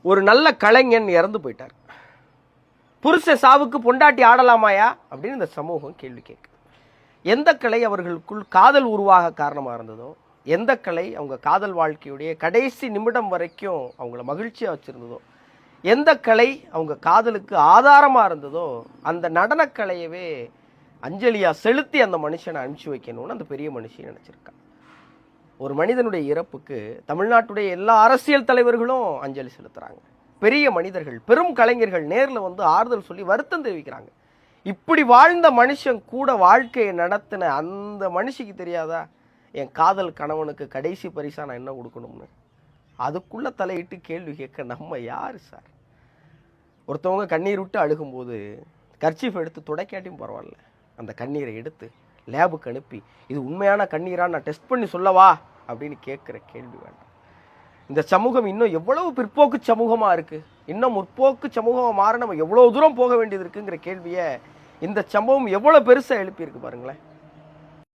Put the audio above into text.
ஒரு நல்ல கலைஞன் இறந்து போயிட்டார். புருஷ சாவுக்கு பொண்டாட்டி ஆடலாமாயா அப்படின்னு இந்த சமூகம் கேள்வி கேட்கு. எந்த கலை அவர்களுக்குள் காதல் உருவாக காரணமாக இருந்ததோ, எந்த கலை அவங்க காதல் வாழ்க்கையுடைய கடைசி நிமிடம் வரைக்கும் அவங்கள மகிழ்ச்சியாக வச்சுருந்ததோ, எந்த கலை அவங்க காதலுக்கு ஆதாரமாக இருந்ததோ, அந்த நடனக்கலையவே அஞ்சலியாக செலுத்தி அந்த மனுஷனை அனுப்பிச்சி வைக்கணும்னு அந்த பெரிய மனுஷன் நினச்சிருக்கான். ஒரு மனிதனுடைய இறப்புக்கு தமிழ்நாட்டுடைய எல்லா அரசியல் தலைவர்களும் அஞ்சலி செலுத்துகிறாங்க. பெரிய மனிதர்கள், பெரும் கலைஞர்கள் நேரில் வந்து ஆறுதல் சொல்லி வருத்தம் தெரிவிக்கிறாங்க. இப்படி வாழ்ந்த மனுஷன் கூட வாழ்க்கையை நடத்தின அந்த மனுஷிக்கு தெரியாதா என் காதல் கணவனுக்கு கடைசி பரிசா நான் என்ன கொடுக்கணும்னு? அதுக்குள்ளே தலையிட்டு கேள்வி கேட்க நம்ம யார் சார்? ஒருத்தவங்க கண்ணீர் விட்டு அழுகும்போது கர்ச்சீஃப் எடுத்து துடைக்காட்டியும் பரவாயில்ல, அந்த கண்ணீரை எடுத்து லேபுக்கு அனுப்பி இது உண்மையான கண்ணீராக நான் டெஸ்ட் பண்ணி சொல்லவா அப்படின்னு கேட்குற கேள்வி வேண்டாம். இந்த சமூகம் இன்னும் எவ்வளவு பிற்போக்கு சமூகமாக இருக்குது, இன்னும் முற்போக்கு சமூகமாக மாற நம்ம எவ்வளோ தூரம் போக வேண்டியது இருக்குங்கிற கேள்வியை இந்த சம்பவம் எவ்வளோ பெருசாக எழுப்பியிருக்கு பாருங்களேன்.